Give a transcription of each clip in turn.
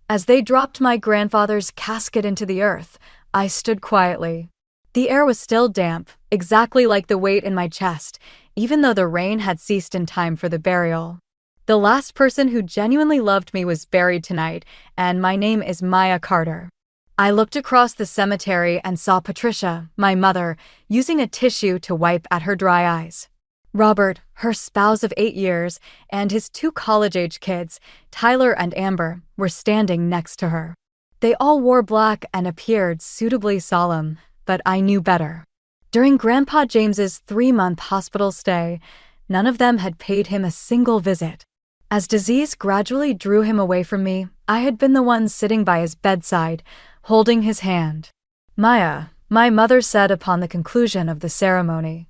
As they dropped my grandfather's casket into the earth, I stood quietly. The air was still damp, exactly like the weight in my chest, even though the rain had ceased in time for the burial. The last person who genuinely loved me was buried tonight, and my name is Maya Carter. I looked across the cemetery and saw Patricia, my mother, using a tissue to wipe at her dry eyes. Robert, her spouse of 8 years, and his 2 college-age kids, Tyler and Amber, were standing next to her. They all wore black and appeared suitably solemn, but I knew better. During Grandpa James's 3-month hospital stay, none of them had paid him a single visit. As disease gradually drew him away from me, I had been the one sitting by his bedside, holding his hand. "Maya," my mother said upon the conclusion of the ceremony,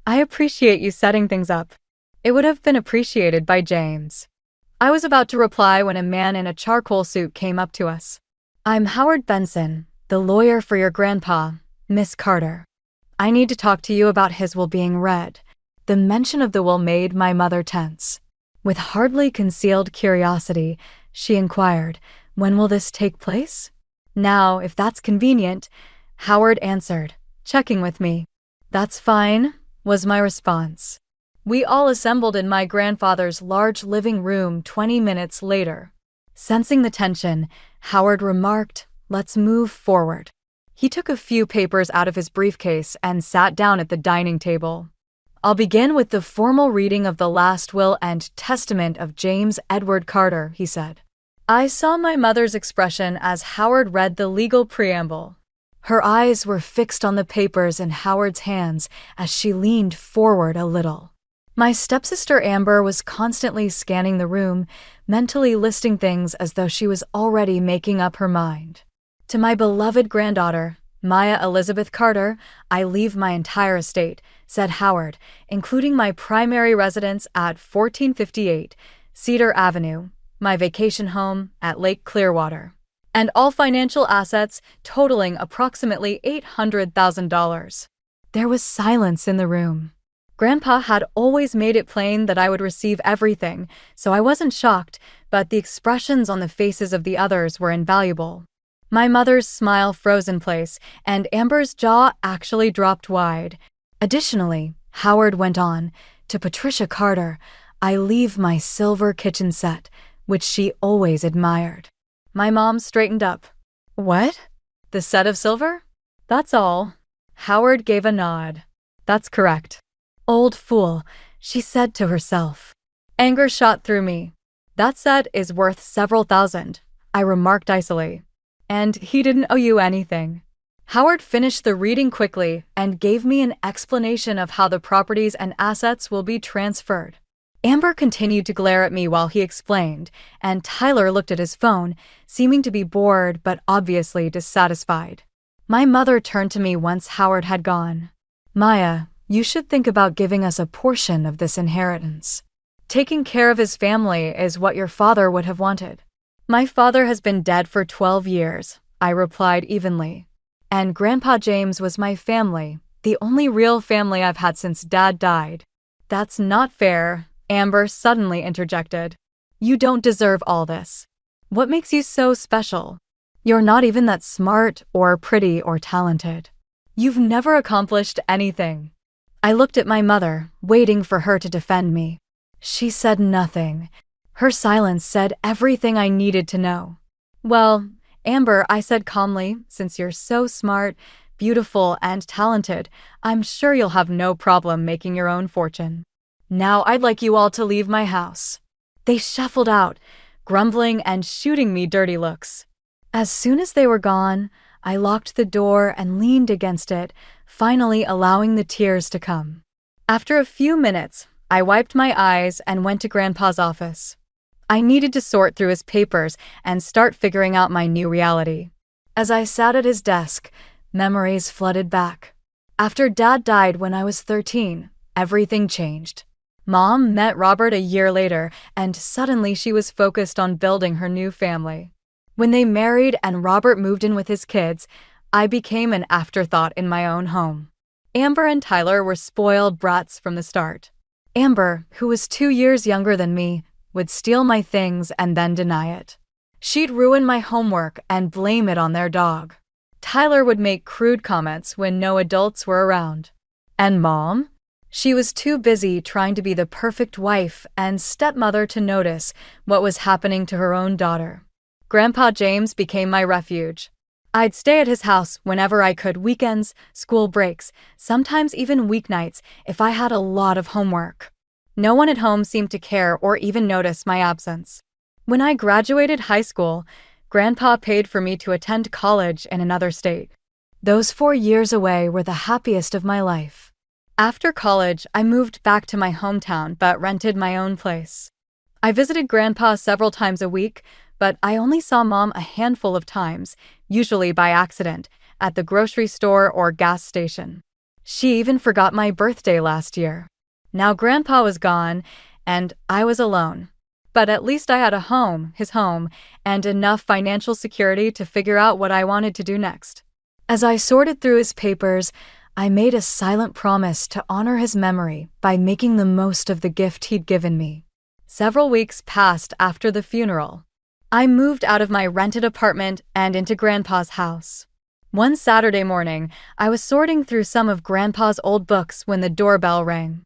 "I appreciate you setting things up. It would have been appreciated by James." I was about to reply when a man in a charcoal suit came up to us. "I'm Howard Benson, the lawyer for your grandpa, Miss Carter. I need to talk to you about his will being read." The mention of the will made my mother tense. With hardly concealed curiosity, she inquired, "When will this take place?" "Now, if that's convenient," Howard answered, checking with me. "That's fine," was my response. We all assembled in my grandfather's large living room 20 minutes later. Sensing the tension, Howard remarked, "Let's move forward." He took a few papers out of his briefcase and sat down at the dining table. "I'll begin with the formal reading of the last will and testament of James Edward Carter," he said. I saw my mother's expression as Howard read the legal preamble. Her eyes were fixed on the papers in Howard's hands as she leaned forward a little. My stepsister Amber was constantly scanning the room, mentally listing things as though she was already making up her mind. "To my beloved granddaughter, Maya Elizabeth Carter, I leave my entire estate," said Howard, "including my primary residence at 1458 Cedar Avenue, my vacation home at Lake Clearwater, and all financial assets totaling approximately $800,000. There was silence in the room. Grandpa had always made it plain that I would receive everything, so I wasn't shocked, but the expressions on the faces of the others were invaluable. My mother's smile froze in place, and Amber's jaw actually dropped wide. Additionally, Howard went on, "To Patricia Carter, I leave my silver kitchen set, which she always admired." My mom straightened up. "What? The set of silver?" "That's all." Howard gave a nod. "That's correct." "Old fool," she said to herself. Anger shot through me. "That set is worth several thousand," I remarked icily. "And he didn't owe you anything." Howard finished the reading quickly and gave me an explanation of how the properties and assets will be transferred. Amber continued to glare at me while he explained, and Tyler looked at his phone, seeming to be bored but obviously dissatisfied. My mother turned to me once Howard had gone. "Maya, you should think about giving us a portion of this inheritance. Taking care of his family is what your father would have wanted." "My father has been dead for 12 years, I replied evenly. "And Grandpa James was my family, the only real family I've had since Dad died." "That's not fair," Amber suddenly interjected. "You don't deserve all this. What makes you so special? You're not even that smart or pretty or talented. You've never accomplished anything." I looked at my mother, waiting for her to defend me. She said nothing. Her silence said everything I needed to know. "Well, Amber," I said calmly, "since you're so smart, beautiful, and talented, I'm sure you'll have no problem making your own fortune. Now I'd like you all to leave my house." They shuffled out, grumbling and shooting me dirty looks. As soon as they were gone, I locked the door and leaned against it, finally allowing the tears to come. After a few minutes, I wiped my eyes and went to Grandpa's office. I needed to sort through his papers and start figuring out my new reality. As I sat at his desk, memories flooded back. After Dad died when I was 13, everything changed. Mom met Robert a year later, and suddenly she was focused on building her new family. When they married and Robert moved in with his kids, I became an afterthought in my own home. Amber and Tyler were spoiled brats from the start. Amber, who was 2 years younger than me, would steal my things and then deny it. She'd ruin my homework and blame it on their dog. Tyler would make crude comments when no adults were around. And Mom? She was too busy trying to be the perfect wife and stepmother to notice what was happening to her own daughter. Grandpa James became my refuge. I'd stay at his house whenever I could, weekends, school breaks, sometimes even weeknights if I had a lot of homework. No one at home seemed to care or even notice my absence. When I graduated high school, Grandpa paid for me to attend college in another state. Those 4 years away were the happiest of my life. After college, I moved back to my hometown but rented my own place. I visited Grandpa several times a week, but I only saw Mom a handful of times, usually by accident, at the grocery store or gas station. She even forgot my birthday last year. Now Grandpa was gone, and I was alone. But at least I had a home, his home, and enough financial security to figure out what I wanted to do next. As I sorted through his papers, I made a silent promise to honor his memory by making the most of the gift he'd given me. Several weeks passed after the funeral. I moved out of my rented apartment and into Grandpa's house. One Saturday morning, I was sorting through some of Grandpa's old books when the doorbell rang.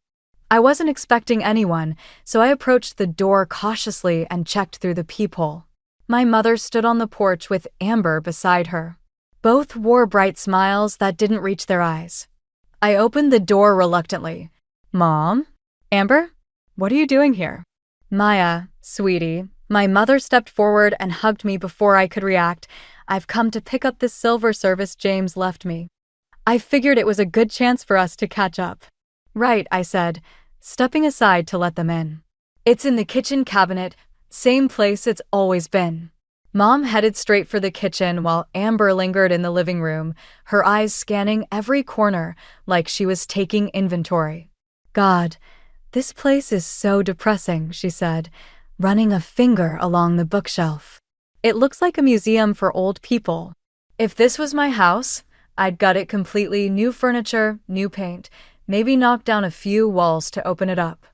I wasn't expecting anyone, so I approached the door cautiously and checked through the peephole. My mother stood on the porch with Amber beside her. Both wore bright smiles that didn't reach their eyes. I opened the door reluctantly. "Mom? Amber? What are you doing here?" "Maya, sweetie." My mother stepped forward and hugged me before I could react. "I've come to pick up this silver service James left me. I figured it was a good chance for us to catch up." "Right," I said, stepping aside to let them in. "It's in the kitchen cabinet, same place it's always been." Mom headed straight for the kitchen while Amber lingered in the living room, her eyes scanning every corner like she was taking inventory. "God, this place is so depressing," she said, running a finger along the bookshelf. "It looks like a museum for old people. If this was my house, I'd gut it completely, new furniture, new paint, maybe knock down a few walls to open it up."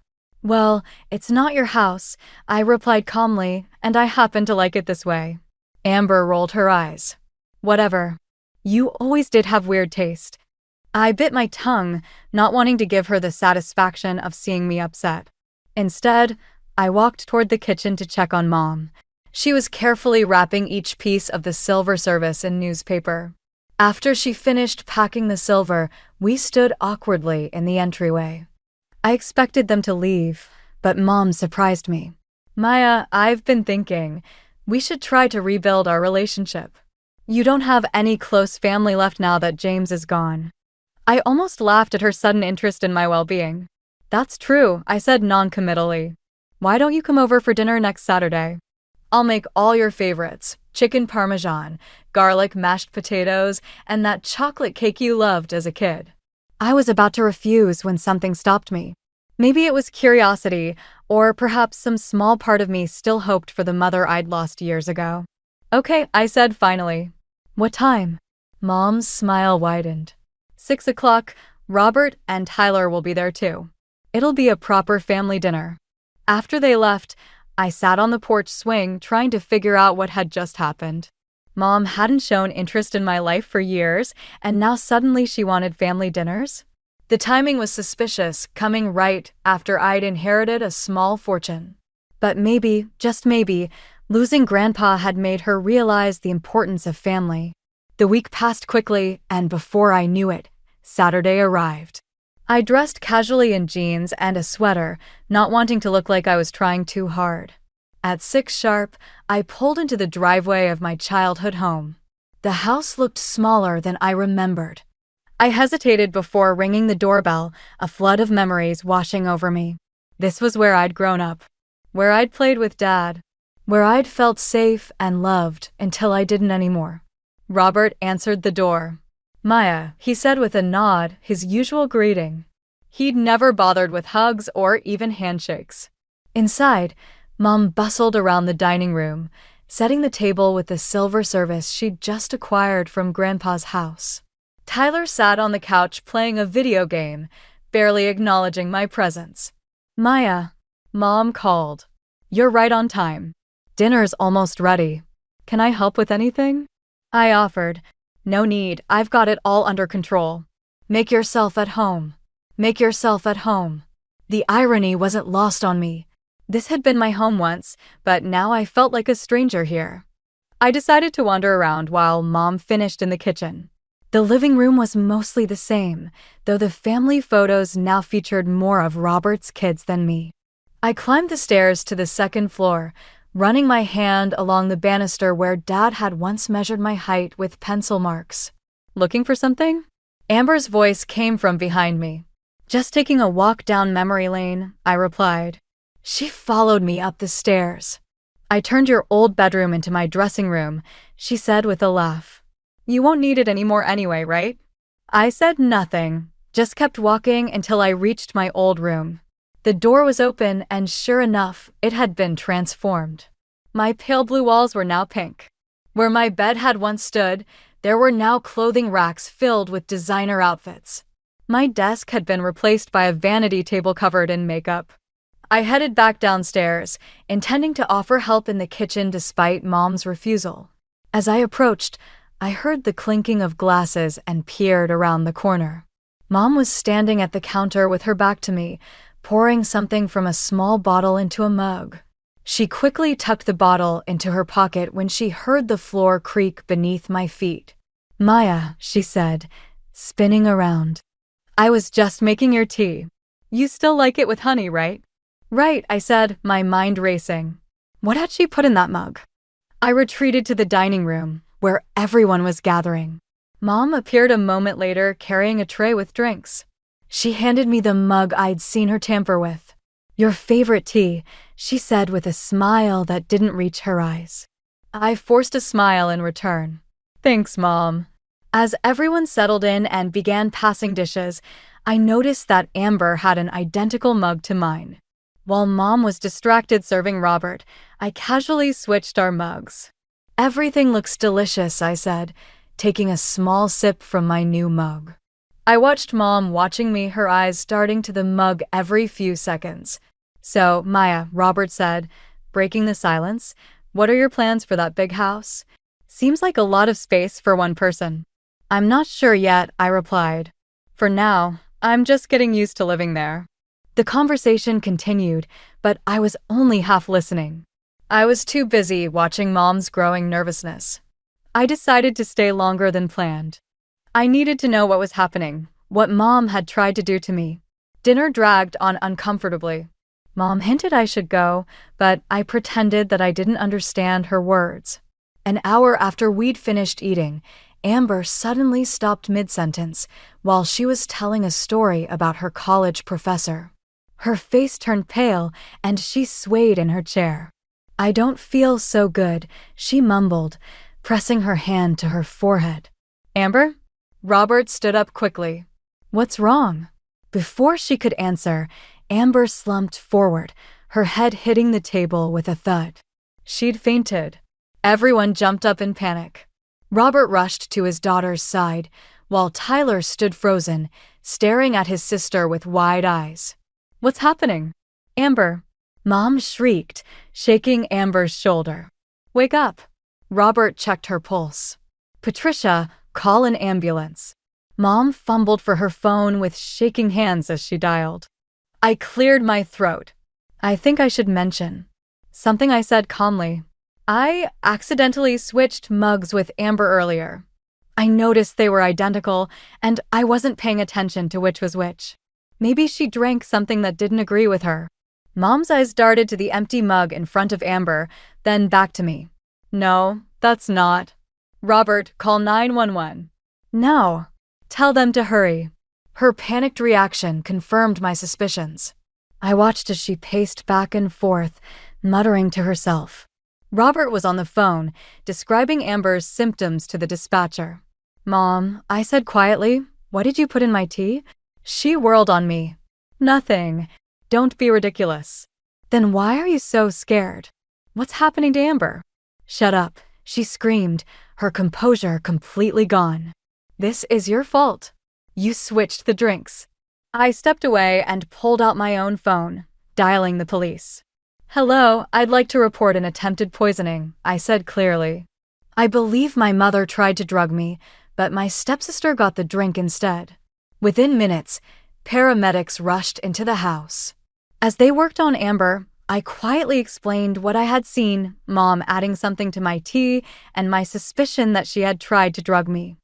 "Well, it's not your house," I replied calmly, "and I happen to like it this way." Amber rolled her eyes. "Whatever. You always did have weird taste." I bit my tongue, not wanting to give her the satisfaction of seeing me upset. Instead, I walked toward the kitchen to check on Mom. She was carefully wrapping each piece of the silver service in newspaper. After she finished packing the silver, we stood awkwardly in the entryway. I expected them to leave, but Mom surprised me. "Maya, I've been thinking, we should try to rebuild our relationship. You don't have any close family left now that James is gone." I almost laughed at her sudden interest in my well-being. "That's true," I said non-committally. "Why don't you come over for dinner next Saturday? I'll make all your favorites, chicken parmesan, garlic mashed potatoes, and that chocolate cake you loved as a kid." I was about to refuse when something stopped me. Maybe it was curiosity, or perhaps some small part of me still hoped for the mother I'd lost years ago. "Okay," I said finally. "What time?" Mom's smile widened. 6 o'clock, Robert and Tyler will be there too. It'll be a proper family dinner." After they left, I sat on the porch swing trying to figure out what had just happened. Mom hadn't shown interest in my life for years, and now suddenly she wanted family dinners? The timing was suspicious, coming right after I'd inherited a small fortune. But maybe, just maybe, losing Grandpa had made her realize the importance of family. The week passed quickly, and before I knew it, Saturday arrived. I dressed casually in jeans and a sweater, not wanting to look like I was trying too hard. At 6 sharp, I pulled into the driveway of my childhood home. The house looked smaller than I remembered. I hesitated before ringing the doorbell, a flood of memories washing over me. This was where I'd grown up, where I'd played with Dad, where I'd felt safe and loved until I didn't anymore. Robert answered the door. "Maya," he said with a nod, his usual greeting. He'd never bothered with hugs or even handshakes. Inside, Mom bustled around the dining room, setting the table with the silver service she'd just acquired from Grandpa's house. Tyler sat on the couch playing a video game, barely acknowledging my presence. "Maya," Mom called. "You're right on time. Dinner's almost ready." Can I help with anything? I offered. No need, I've got it all under control. Make yourself at home. Make yourself at home. The irony wasn't lost on me. This had been my home once, but now I felt like a stranger here. I decided to wander around while Mom finished in the kitchen. The living room was mostly the same, though the family photos now featured more of Robert's kids than me. I climbed the stairs to the second floor, running my hand along the banister where Dad had once measured my height with pencil marks. Looking for something? Amber's voice came from behind me. Just taking a walk down memory lane, I replied. She followed me up the stairs. I turned your old bedroom into my dressing room, she said with a laugh. You won't need it anymore anyway, right? I said nothing, just kept walking until I reached my old room. The door was open and sure enough, it had been transformed. My pale blue walls were now pink. Where my bed had once stood, there were now clothing racks filled with designer outfits. My desk had been replaced by a vanity table covered in makeup. I headed back downstairs, intending to offer help in the kitchen despite Mom's refusal. As I approached, I heard the clinking of glasses and peered around the corner. Mom was standing at the counter with her back to me, pouring something from a small bottle into a mug. She quickly tucked the bottle into her pocket when she heard the floor creak beneath my feet. Maya, she said, spinning around. I was just making your tea. You still like it with honey, right? Right, I said, my mind racing. What had she put in that mug? I retreated to the dining room, where everyone was gathering. Mom appeared a moment later carrying a tray with drinks. She handed me the mug I'd seen her tamper with. Your favorite tea, she said with a smile that didn't reach her eyes. I forced a smile in return. Thanks, Mom. As everyone settled in and began passing dishes, I noticed that Amber had an identical mug to mine. While Mom was distracted serving Robert, I casually switched our mugs. Everything looks delicious, I said, taking a small sip from my new mug. I watched Mom watching me, her eyes darting to the mug every few seconds. So, Maya, Robert said, breaking the silence, what are your plans for that big house? Seems like a lot of space for one person. I'm not sure yet, I replied. For now, I'm just getting used to living there. The conversation continued, but I was only half listening. I was too busy watching Mom's growing nervousness. I decided to stay longer than planned. I needed to know what was happening, what Mom had tried to do to me. Dinner dragged on uncomfortably. Mom hinted I should go, but I pretended that I didn't understand her words. An hour after we'd finished eating, Amber suddenly stopped mid-sentence while she was telling a story about her college professor. Her face turned pale and she swayed in her chair. I don't feel so good, she mumbled, pressing her hand to her forehead. Amber? Robert stood up quickly. What's wrong? Before she could answer, Amber slumped forward, her head hitting the table with a thud. She'd fainted. Everyone jumped up in panic. Robert rushed to his daughter's side, while Tyler stood frozen, staring at his sister with wide eyes. What's happening? Amber. Mom shrieked, shaking Amber's shoulder. Wake up. Robert checked her pulse. Patricia, call an ambulance. Mom fumbled for her phone with shaking hands as she dialed. I cleared my throat. I think I should mention something I said calmly. I accidentally switched mugs with Amber earlier. I noticed they were identical, and I wasn't paying attention to which was which. Maybe she drank something that didn't agree with her. Mom's eyes darted to the empty mug in front of Amber, then back to me. No, that's not. Robert, call 911. No. Tell them to hurry. Her panicked reaction confirmed my suspicions. I watched as she paced back and forth, muttering to herself. Robert was on the phone, describing Amber's symptoms to the dispatcher. Mom, I said quietly, what did you put in my tea? She whirled on me. Nothing. Don't be ridiculous. Then why are you so scared? What's happening to Amber? Shut up, she screamed, her composure completely gone. This is your fault. You switched the drinks. I stepped away and pulled out my own phone, dialing the police. Hello, I'd like to report an attempted poisoning, I said clearly. I believe my mother tried to drug me, but my stepsister got the drink instead. Within minutes, paramedics rushed into the house. As they worked on Amber, I quietly explained what I had seen, Mom adding something to my tea, and my suspicion that she had tried to drug me.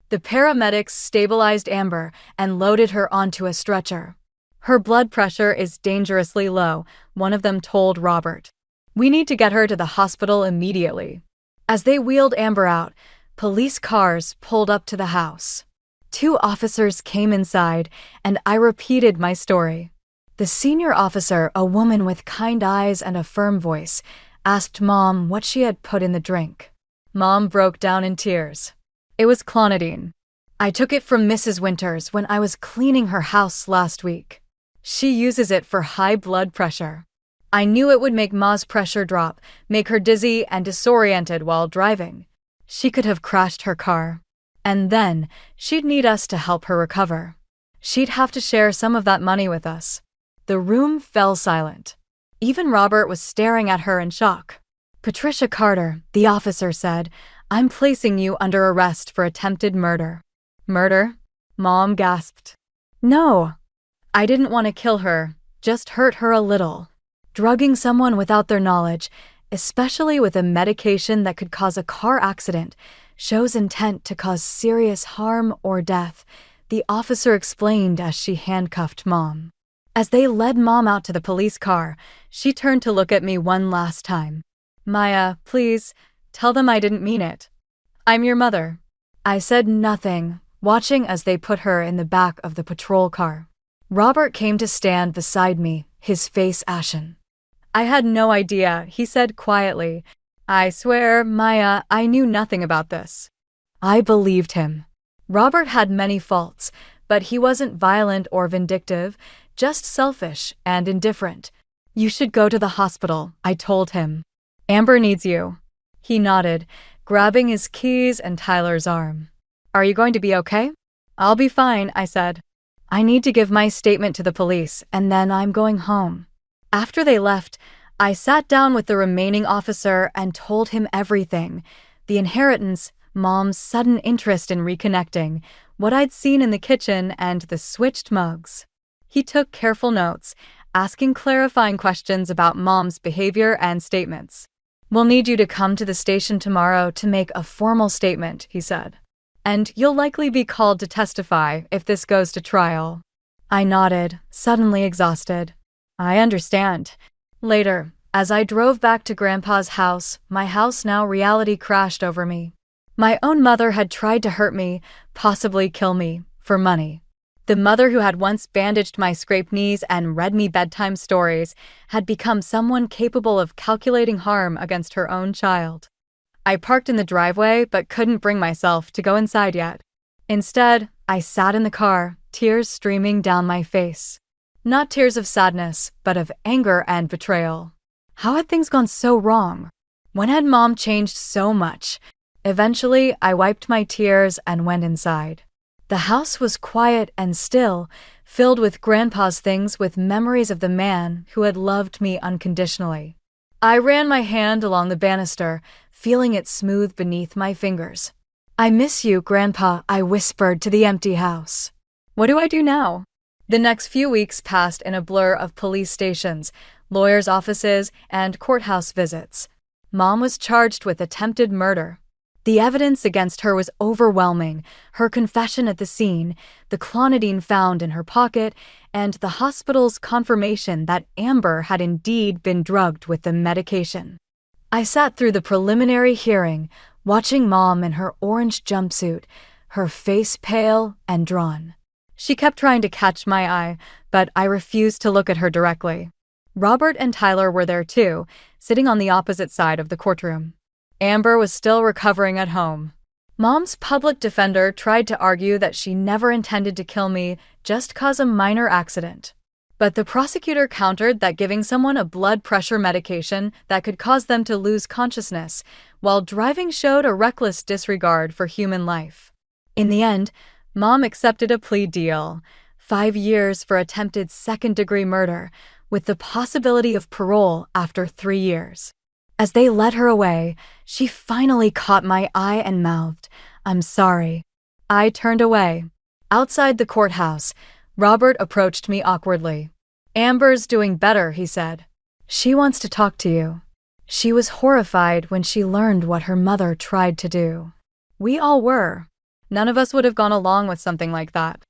The paramedics stabilized Amber and loaded her onto a stretcher. Her blood pressure is dangerously low, one of them told Robert. We need to get her to the hospital immediately. As they wheeled Amber out, police cars pulled up to the house. 2 officers came inside, and I repeated my story. The senior officer, a woman with kind eyes and a firm voice, asked Mom what she had put in the drink. Mom broke down in tears. It was clonidine. I took it from Mrs. Winters when I was cleaning her house last week. She uses it for high blood pressure. I knew it would make Ma's pressure drop, make her dizzy and disoriented while driving. She could have crashed her car. And then, she'd need us to help her recover. She'd have to share some of that money with us. The room fell silent. Even Robert was staring at her in shock. Patricia Carter, the officer said, I'm placing you under arrest for attempted murder. Murder? Mom gasped. No. I didn't want to kill her, just hurt her a little. Drugging someone without their knowledge, especially with a medication that could cause a car accident, shows intent to cause serious harm or death, the officer explained as she handcuffed Mom. As they led Mom out to the police car, she turned to look at me one last time. Maya, please, tell them I didn't mean it. I'm your mother. I said nothing, watching as they put her in the back of the patrol car. Robert came to stand beside me, his face ashen. I had no idea, he said quietly. I swear, Maya, I knew nothing about this. I believed him. Robert had many faults, but he wasn't violent or vindictive, just selfish and indifferent. You should go to the hospital, I told him. Amber needs you. He nodded, grabbing his keys and Tyler's arm. Are you going to be okay? I'll be fine, I said. I need to give my statement to the police, and then I'm going home. After they left, I sat down with the remaining officer and told him everything. The inheritance, Mom's sudden interest in reconnecting, what I'd seen in the kitchen, and the switched mugs. He took careful notes, asking clarifying questions about Mom's behavior and statements. We'll need you to come to the station tomorrow to make a formal statement, he said. And you'll likely be called to testify if this goes to trial. I nodded, suddenly exhausted. I understand. Later, as I drove back to Grandpa's house, my house now reality crashed over me. My own mother had tried to hurt me, possibly kill me, for money. The mother who had once bandaged my scraped knees and read me bedtime stories had become someone capable of calculating harm against her own child. I parked in the driveway but couldn't bring myself to go inside yet. Instead, I sat in the car, tears streaming down my face. Not tears of sadness, but of anger and betrayal. How had things gone so wrong? When had Mom changed so much? Eventually, I wiped my tears and went inside. The house was quiet and still, filled with Grandpa's things with memories of the man who had loved me unconditionally. I ran my hand along the banister, feeling it smooth beneath my fingers. I miss you, Grandpa, I whispered to the empty house. What do I do now? The next few weeks passed in a blur of police stations, lawyers' offices, and courthouse visits. Mom was charged with attempted murder. The evidence against her was overwhelming, her confession at the scene, the clonidine found in her pocket, and the hospital's confirmation that Amber had indeed been drugged with the medication. I sat through the preliminary hearing, watching Mom in her orange jumpsuit, her face pale and drawn. She kept trying to catch my eye, but I refused to look at her directly. Robert and Tyler were there too, sitting on the opposite side of the courtroom. Amber was still recovering at home. Mom's public defender tried to argue that she never intended to kill me, just cause a minor accident. But the prosecutor countered that giving someone a blood pressure medication that could cause them to lose consciousness while driving showed a reckless disregard for human life. In the end, Mom accepted a plea deal, 5 years for attempted second-degree murder, with the possibility of parole after 3 years. As they led her away, she finally caught my eye and mouthed, "I'm sorry." I turned away. Outside the courthouse, Robert approached me awkwardly. "Amber's doing better," he said. "She wants to talk to you." She was horrified when she learned what her mother tried to do. We all were. None of us would have gone along with something like that.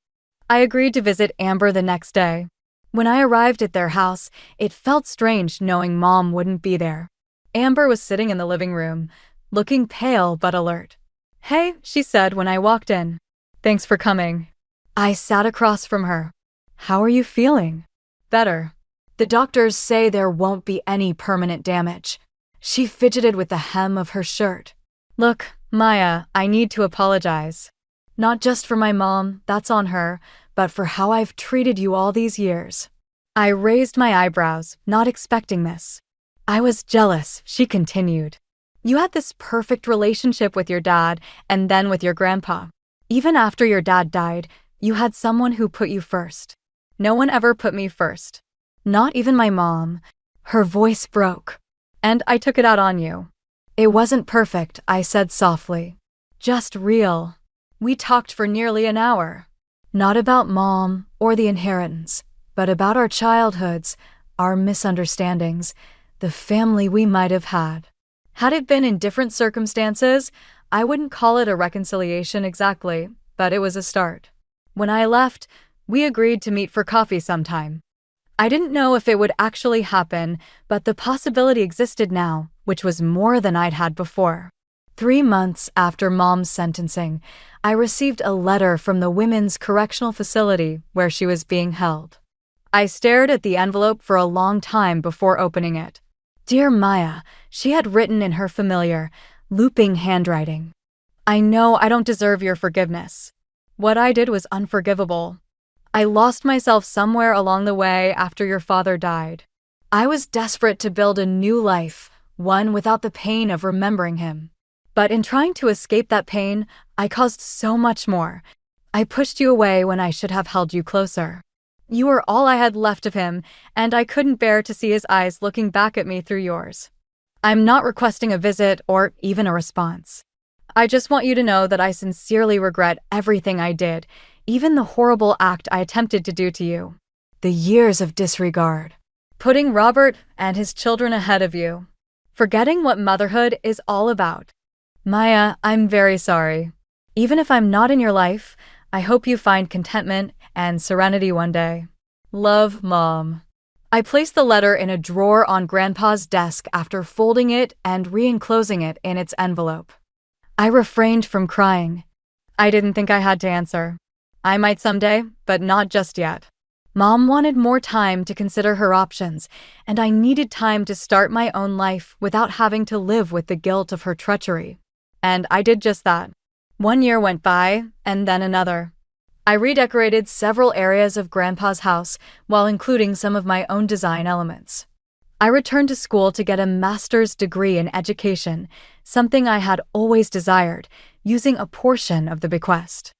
I agreed to visit Amber the next day. When I arrived at their house, it felt strange knowing Mom wouldn't be there. Amber was sitting in the living room, looking pale but alert. "Hey," she said when I walked in. "Thanks for coming." I sat across from her. "How are you feeling?" "Better. The doctors say there won't be any permanent damage." She fidgeted with the hem of her shirt. "Look, Maya, I need to apologize. Not just for my mom, that's on her, but for how I've treated you all these years." I raised my eyebrows, not expecting this. "I was jealous," she continued. "You had this perfect relationship with your dad and then with your grandpa. Even after your dad died, you had someone who put you first. No one ever put me first. Not even my mom." Her voice broke. "And I took it out on you." "It wasn't perfect," I said softly. "Just real." We talked for nearly an hour. Not about Mom or the inheritance, but about our childhoods, our misunderstandings, the family we might have had. Had it been in different circumstances, I wouldn't call it a reconciliation exactly, but it was a start. When I left, we agreed to meet for coffee sometime. I didn't know if it would actually happen, but the possibility existed now, which was more than I'd had before. 3 months after Mom's sentencing, I received a letter from the women's correctional facility where she was being held. I stared at the envelope for a long time before opening it. "Dear Maya," she had written in her familiar, looping handwriting. "I know I don't deserve your forgiveness. What I did was unforgivable. I lost myself somewhere along the way after your father died. I was desperate to build a new life, one without the pain of remembering him. But in trying to escape that pain, I caused so much more. I pushed you away when I should have held you closer. You were all I had left of him, and I couldn't bear to see his eyes looking back at me through yours. I'm not requesting a visit or even a response. I just want you to know that I sincerely regret everything I did, even the horrible act I attempted to do to you. The years of disregard. Putting Robert and his children ahead of you. Forgetting what motherhood is all about. Maya, I'm very sorry. Even if I'm not in your life, I hope you find contentment and serenity one day. Love, Mom." I placed the letter in a drawer on Grandpa's desk after folding it and re-enclosing it in its envelope. I refrained from crying. I didn't think I had to answer. I might someday, but not just yet. Mom wanted more time to consider her options, and I needed time to start my own life without having to live with the guilt of her treachery. And I did just that. 1 year went by, and then another. I redecorated several areas of Grandpa's house while including some of my own design elements. I returned to school to get a master's degree in education, something I had always desired, using a portion of the bequest.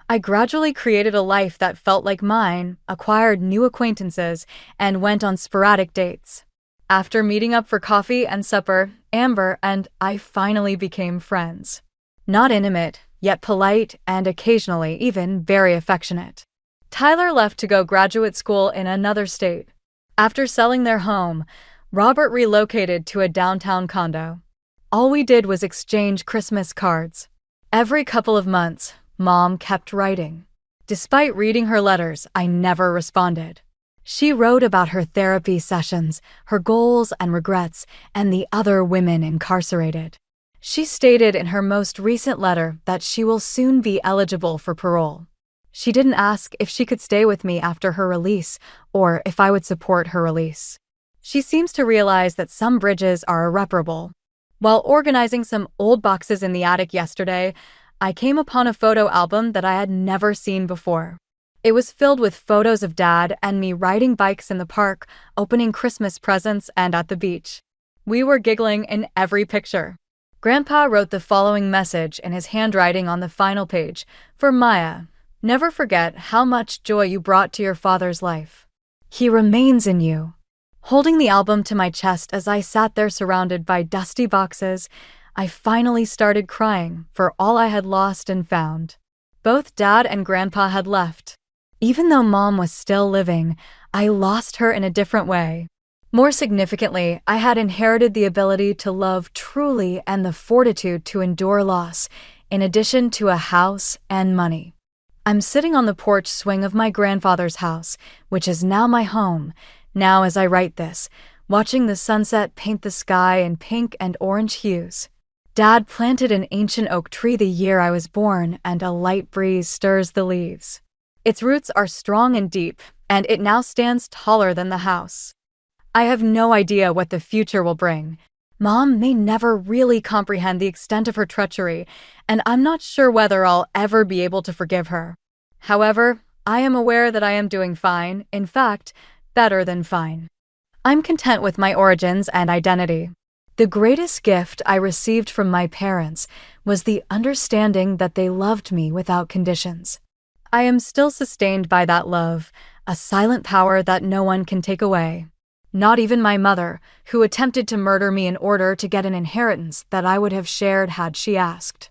I gradually created a life that felt like mine, acquired new acquaintances, and went on sporadic dates. After meeting up for coffee and supper, Amber and I finally became friends. Not intimate, yet polite and occasionally even very affectionate. Tyler left to go graduate school in another state. After selling their home, Robert relocated to a downtown condo. All we did was exchange Christmas cards. Every couple of months, Mom kept writing. Despite reading her letters, I never responded. She wrote about her therapy sessions, her goals and regrets, and the other women incarcerated. She stated in her most recent letter that she will soon be eligible for parole. She didn't ask if she could stay with me after her release or if I would support her release. She seems to realize that some bridges are irreparable. While organizing some old boxes in the attic yesterday, I came upon a photo album that I had never seen before. It was filled with photos of Dad and me riding bikes in the park, opening Christmas presents, and at the beach. We were giggling in every picture. Grandpa wrote the following message in his handwriting on the final page. For Maya, never forget how much joy you brought to your father's life. He remains in you. Holding the album to my chest as I sat there surrounded by dusty boxes, I finally started crying for all I had lost and found. Both Dad and Grandpa had left. Even though Mom was still living, I lost her in a different way. More significantly, I had inherited the ability to love truly and the fortitude to endure loss, in addition to a house and money. I'm sitting on the porch swing of my grandfather's house, which is now my home, now as I write this, watching the sunset paint the sky in pink and orange hues. Dad planted an ancient oak tree the year I was born, and a light breeze stirs the leaves. Its roots are strong and deep, and it now stands taller than the house. I have no idea what the future will bring. Mom may never really comprehend the extent of her treachery, and I'm not sure whether I'll ever be able to forgive her. However, I am aware that I am doing fine, in fact, better than fine. I'm content with my origins and identity. The greatest gift I received from my parents was the understanding that they loved me without conditions. I am still sustained by that love, a silent power that no one can take away. Not even my mother, who attempted to murder me in order to get an inheritance that I would have shared had she asked.